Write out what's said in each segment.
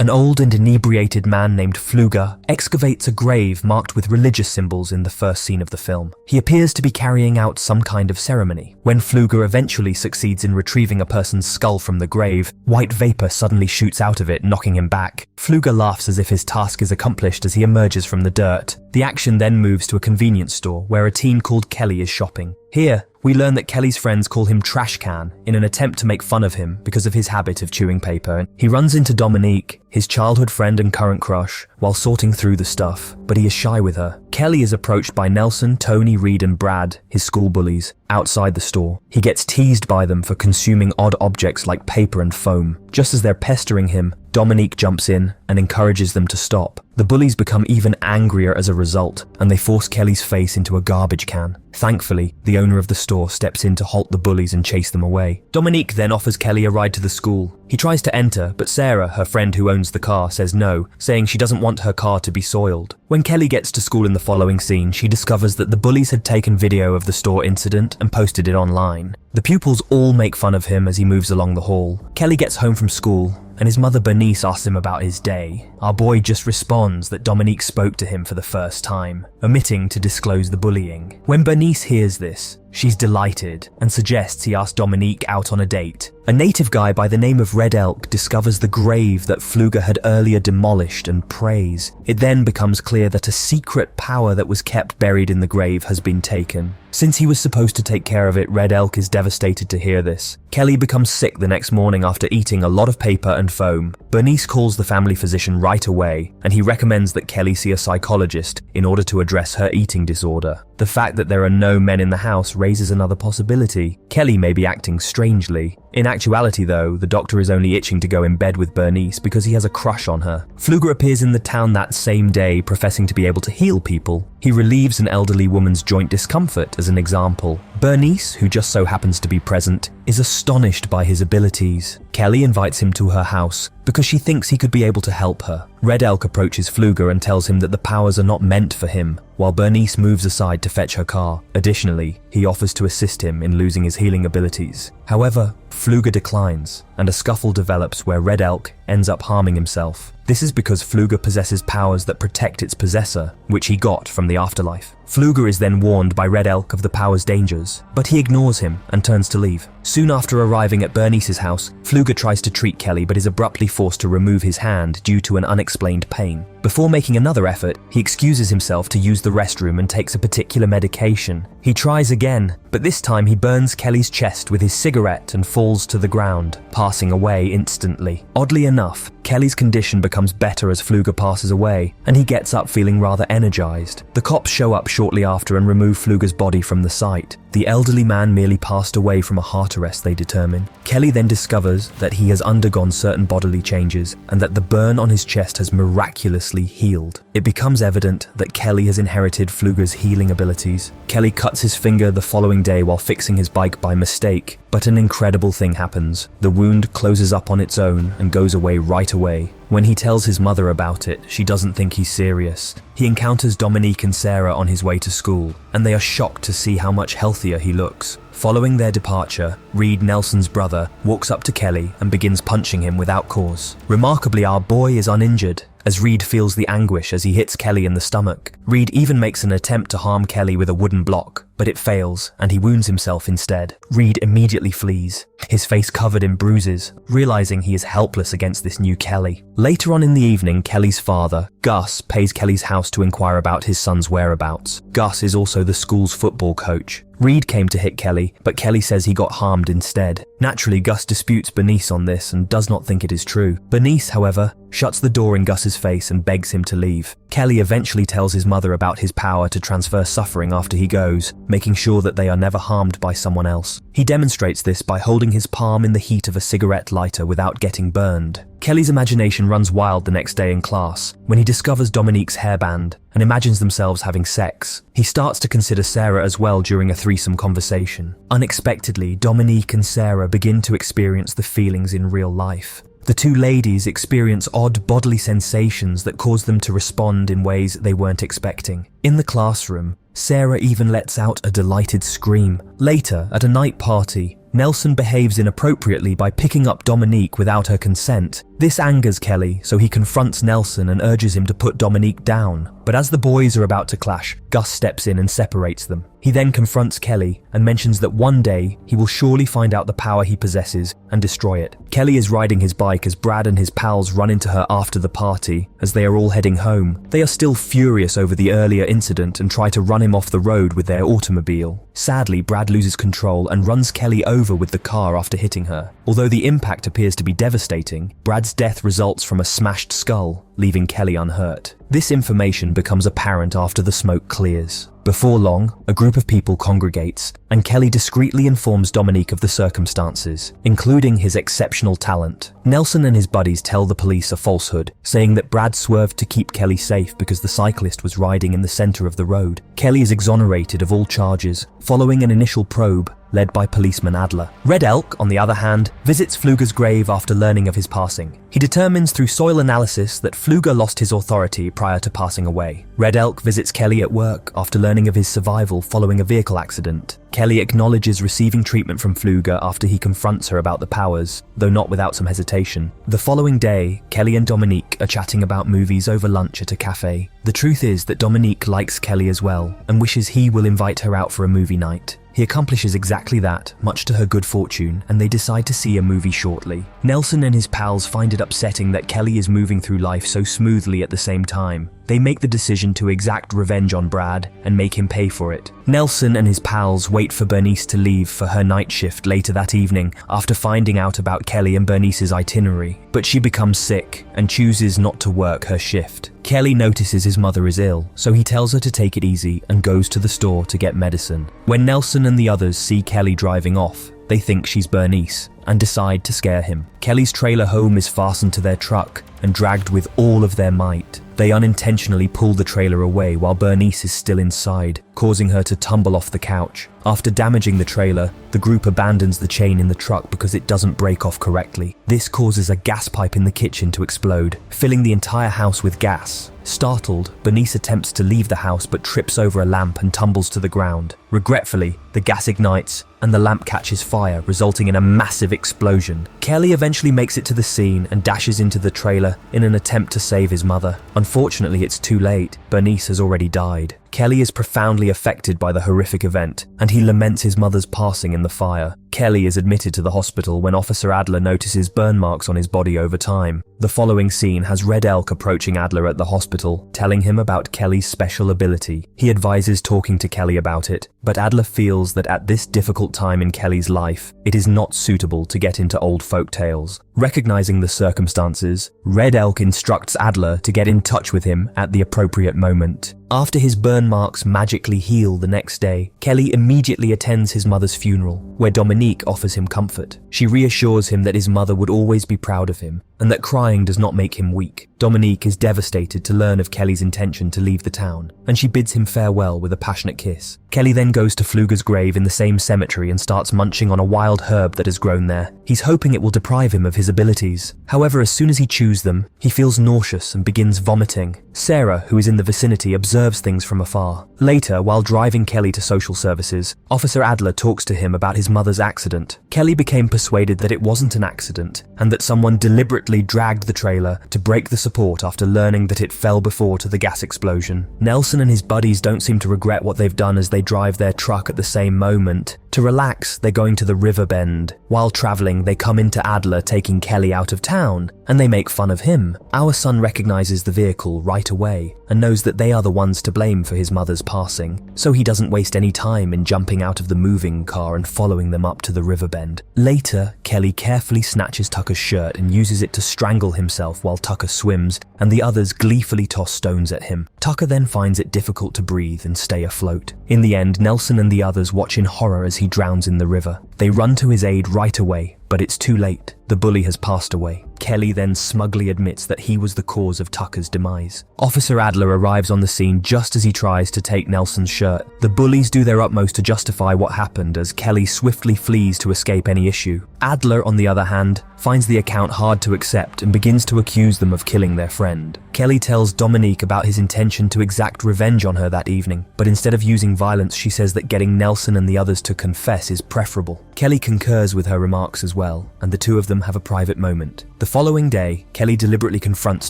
An old and inebriated man named Fluger excavates a grave marked with religious symbols in the first scene of the film. He appears to be carrying out some kind of ceremony. When Fluger eventually succeeds in retrieving a person's skull from the grave, white vapor suddenly shoots out of it, knocking him back. Fluger laughs as if his task is accomplished as he emerges from the dirt. The action then moves to a convenience store where a teen called Kelly is shopping. Here, we learn that Kelly's friends call him Trash Can in an attempt to make fun of him because of his habit of chewing paper. He runs into Dominique, his childhood friend and current crush, while sorting through the stuff, but he is shy with her. Kelly is approached by Nelson, Tony, Reed and Brad, his school bullies, outside the store. He gets teased by them for consuming odd objects like paper and foam. Just as they're pestering him, Dominique jumps in and encourages them to stop. The bullies become even angrier as a result, and they force Kelly's face into a garbage can. Thankfully, the owner of the store steps in to halt the bullies and chase them away. Dominique then offers Kelly a ride to the school. He tries to enter, but Sarah, her friend who owns the car, says no, saying she doesn't want her car to be soiled. When Kelly gets to school in the following scene, she discovers that the bullies had taken video of the store incident and posted it online. The pupils all make fun of him as he moves along the hall. Kelly gets home from school, and his mother Bernice asks him about his day. Our boy just responds that Dominique spoke to him for the first time, omitting to disclose the bullying. When Bernice hears this, she's delighted and suggests he ask Dominique out on a date. A native guy by the name of Red Elk discovers the grave that Fluger had earlier demolished and prays. It then becomes clear that a secret power that was kept buried in the grave has been taken. Since he was supposed to take care of it, Red Elk is devastated to hear this. Kelly becomes sick the next morning after eating a lot of paper and foam. Bernice calls the family physician right away, and he recommends that Kelly see a psychologist in order to address her eating disorder. The fact that there are no men in the house raises another possibility. Kelly may be acting strangely. In actuality though, the doctor is only itching to go in bed with Bernice because he has a crush on her. Fluger appears in the town that same day, professing to be able to heal people. He relieves an elderly woman's joint discomfort as an example. Bernice, who just so happens to be present, is astonished by his abilities. Kelly invites him to her house because she thinks he could be able to help her. Red Elk approaches Fluger and tells him that the powers are not meant for him, while Bernice moves aside to fetch her car. Additionally, he offers to assist him in losing his healing abilities. However, Fluger declines, and a scuffle develops where Red Elk ends up harming himself. This is because Fluger possesses powers that protect its possessor, which he got from the afterlife. Fluger is then warned by Red Elk of the power's dangers, but he ignores him and turns to leave. Soon after arriving at Bernice's house, Fluger tries to treat Kelly but is abruptly forced to remove his hand due to an unexplained pain. Before making another effort, he excuses himself to use the restroom and takes a particular medication. He tries again, but this time he burns Kelly's chest with his cigarette and falls to the ground, passing away instantly. Oddly enough, Kelly's condition becomes better as Fluger passes away, and he gets up feeling rather energized. The cops show up shortly after and remove Fluger's body from the site. The elderly man merely passed away from a heart arrest, they determine. Kelly then discovers that he has undergone certain bodily changes and that the burn on his chest has miraculously healed. It becomes evident that Kelly has inherited Fluger's healing abilities. Kelly cuts his finger the following day while fixing his bike by mistake, but an incredible thing happens. The wound closes up on its own and goes away right away. When he tells his mother about it, she doesn't think he's serious. He encounters Dominique and Sarah on his way to school, and they are shocked to see how much healthier he looks. Following their departure, Reed, Nelson's brother, walks up to Kelly and begins punching him without cause. Remarkably, our boy is uninjured, as Reed feels the anguish as he hits Kelly in the stomach. Reed even makes an attempt to harm Kelly with a wooden block, but it fails, and he wounds himself instead. Reed immediately flees, his face covered in bruises, realizing he is helpless against this new Kelly. Later on in the evening, Kelly's father, Gus, pays Kelly's house to inquire about his son's whereabouts. Gus is also the school's football coach. Reed came to hit Kelly, but Kelly says he got harmed instead. Naturally, Gus disputes Bernice on this and does not think it is true. Bernice, however, shuts the door in Gus's face and begs him to leave. Kelly eventually tells his mother about his power to transfer suffering after he goes, making sure that they are never harmed by someone else. He demonstrates this by holding his palm in the heat of a cigarette lighter without getting burned. Kelly's imagination runs wild the next day in class when he discovers Dominique's hairband and imagines themselves having sex. He starts to consider Sarah as well during a threesome conversation. Unexpectedly, Dominique and Sarah begin to experience the feelings in real life. The two ladies experience odd bodily sensations that cause them to respond in ways they weren't expecting. In the classroom, Sarah even lets out a delighted scream. Later, at a night party, Nelson behaves inappropriately by picking up Dominique without her consent. This angers Kelly, so he confronts Nelson and urges him to put Dominique down. But as the boys are about to clash, Gus steps in and separates them. He then confronts Kelly and mentions that one day he will surely find out the power he possesses and destroy it. Kelly is riding his bike as Brad and his pals run into her after the party. As they are all heading home, they are still furious over the earlier incident and try to run him off the road with their automobile. Sadly, Brad loses control and runs Kelly over with the car after hitting her. Although the impact appears to be devastating, Brad's death results from a smashed skull, leaving Kelly unhurt. This information becomes apparent after the smoke clears. Before long, a group of people congregates, and Kelly discreetly informs Dominique of the circumstances, including his exceptional talent. Nelson and his buddies tell the police a falsehood, saying that Brad swerved to keep Kelly safe because the cyclist was riding in the center of the road. Kelly is exonerated of all charges, following an initial probe led by policeman Adler. Red Elk, on the other hand, visits Fluger's grave after learning of his passing. He determines through soil analysis that Fluger lost his authority prior to passing away. Red Elk visits Kelly at work after learning of his survival following a vehicle accident. Kelly acknowledges receiving treatment from Fluger after he confronts her about the powers, though not without some hesitation. The following day, Kelly and Dominique are chatting about movies over lunch at a cafe. The truth is that Dominique likes Kelly as well and wishes he will invite her out for a movie night. He accomplishes exactly that, much to her good fortune, and they decide to see a movie shortly. Nelson and his pals find it upsetting that Kelly is moving through life so smoothly at the same time. They make the decision to exact revenge on Brad and make him pay for it. Nelson and his pals wait for Bernice to leave for her night shift later that evening after finding out about Kelly and Bernice's itinerary, but she becomes sick and chooses not to work her shift. Kelly notices his mother is ill, so he tells her to take it easy and goes to the store to get medicine. When Nelson and the others see Kelly driving off, they think she's Bernice and decide to scare him. Kelly's trailer home is fastened to their truck and dragged with all of their might. They unintentionally pull the trailer away while Bernice is still inside, causing her to tumble off the couch. After damaging the trailer, the group abandons the chain in the truck because it doesn't break off correctly. This causes a gas pipe in the kitchen to explode, filling the entire house with gas. Startled, Bernice attempts to leave the house but trips over a lamp and tumbles to the ground. Regretfully, the gas ignites and the lamp catches fire, resulting in a massive explosion. Kelly eventually makes it to the scene and dashes into the trailer in an attempt to save his mother. Unfortunately, it's too late. Bernice has already died. Kelly is profoundly affected by the horrific event, and he laments his mother's passing in the fire. Kelly is admitted to the hospital when Officer Adler notices burn marks on his body over time. The following scene has Red Elk approaching Adler at the hospital, telling him about Kelly's special ability. He advises talking to Kelly about it, but Adler feels that at this difficult time in Kelly's life, it is not suitable to get into old folk tales. Recognizing the circumstances, Red Elk instructs Adler to get in touch with him at the appropriate moment. After his burn marks magically heal the next day, Kelly immediately attends his mother's funeral, where Dominique offers him comfort. She reassures him that his mother would always be proud of him, and that crying does not make him weak. Dominique is devastated to learn of Kelly's intention to leave the town, and she bids him farewell with a passionate kiss. Kelly then goes to Fluger's grave in the same cemetery and starts munching on a wild herb that has grown there. He's hoping it will deprive him of his abilities. However, as soon as he chews them, he feels nauseous and begins vomiting. Sarah, who is in the vicinity, observes things from afar. Later, while driving Kelly to social services, Officer Adler talks to him about his mother's accident. Kelly became persuaded that it wasn't an accident, and that someone deliberately dragged the trailer to break the support after learning that it fell before to the gas explosion. Nelson and his buddies don't seem to regret what they've done as they drive their truck at the same moment. To relax, they're going to the river bend. While traveling, they come into Adler taking Kelly out of town, and they make fun of him. Our son recognizes the vehicle right away and knows that they are the ones to blame for his mother's passing, so he doesn't waste any time in jumping out of the moving car and following them up to the river bend. Later, Kelly carefully snatches Tucker's shirt and uses it to strangle himself while Tucker swims, and the others gleefully toss stones at him. Tucker then finds it difficult to breathe and stay afloat. In the end, Nelson and the others watch in horror as he drowns in the river. They run to his aid right away, but it's too late. The bully has passed away. Kelly then smugly admits that he was the cause of Tucker's demise. Officer Adler arrives on the scene just as he tries to take Nelson's shirt. The bullies do their utmost to justify what happened as Kelly swiftly flees to escape any issue. Adler, on the other hand, finds the account hard to accept and begins to accuse them of killing their friend. Kelly tells Dominique about his intention to exact revenge on her that evening, but instead of using violence, she says that getting Nelson and the others to confess is preferable. Kelly concurs with her remarks as well, and the two of them have a private moment. The following day, Kelly deliberately confronts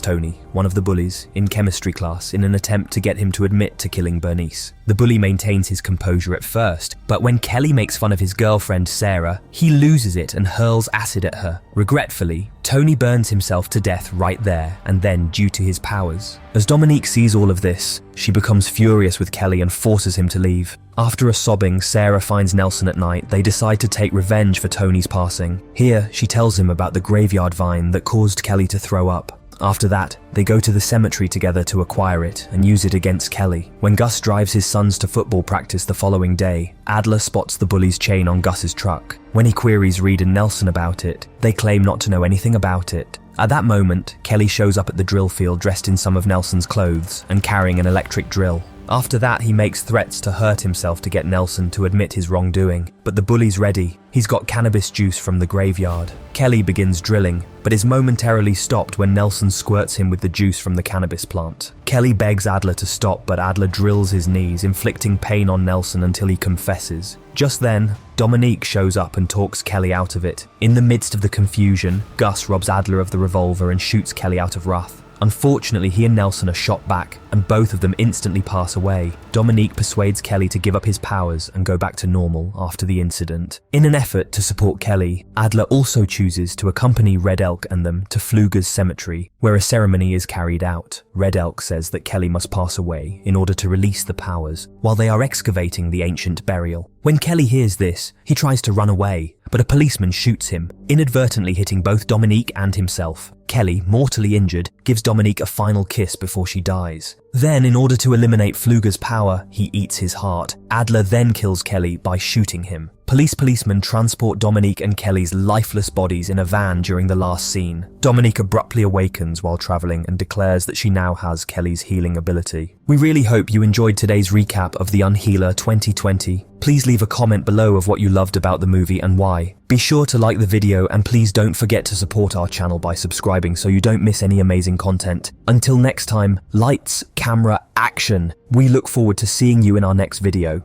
Tony, one of the bullies, in chemistry class in an attempt to get him to admit to killing Bernice. The bully maintains his composure at first, but when Kelly makes fun of his girlfriend Sarah, he loses it and hurls acid at her. Regretfully, Tony burns himself to death right there and then due to his powers. As Dominique sees all of this, she becomes furious with Kelly and forces him to leave. After a sobbing, Sarah finds Nelson at night. They decide to take revenge for Tony's passing. Here, she tells him about the graveyard vine that caused Kelly to throw up. After that, they go to the cemetery together to acquire it and use it against Kelly. When Gus drives his sons to football practice the following day, Adler spots the bully's chain on Gus's truck. When he queries Reed and Nelson about it, they claim not to know anything about it. At that moment, Kelly shows up at the drill field dressed in some of Nelson's clothes and carrying an electric drill. After that, he makes threats to hurt himself to get Nelson to admit his wrongdoing, but the bully's ready. He's got cannabis juice from the graveyard. Kelly begins drilling, but is momentarily stopped when Nelson squirts him with the juice from the cannabis plant. Kelly begs Adler to stop, but Adler drills his knees, inflicting pain on Nelson until he confesses. Just then, Dominique shows up and talks Kelly out of it. In the midst of the confusion, Gus robs Adler of the revolver and shoots Kelly out of wrath. Unfortunately, he and Nelson are shot back, and both of them instantly pass away. Dominique persuades Kelly to give up his powers and go back to normal after the incident. In an effort to support Kelly, Adler also chooses to accompany Red Elk and them to Fluger's cemetery, where a ceremony is carried out. Red Elk says that Kelly must pass away in order to release the powers, while they are excavating the ancient burial. When Kelly hears this, he tries to run away, but a policeman shoots him, inadvertently hitting both Dominique and himself. Kelly, mortally injured, gives Dominique a final kiss before she dies. Then, in order to eliminate Fluger's power, he eats his heart. Adler then kills Kelly by shooting him. Policemen transport Dominique and Kelly's lifeless bodies in a van during the last scene. Dominique abruptly awakens while traveling and declares that she now has Kelly's healing ability. We really hope you enjoyed today's recap of The Unhealer 2020. Please leave a comment below of what you loved about the movie and why. Be sure to like the video and please don't forget to support our channel by subscribing so you don't miss any amazing content. Until next time, lights, camera, action. We look forward to seeing you in our next video.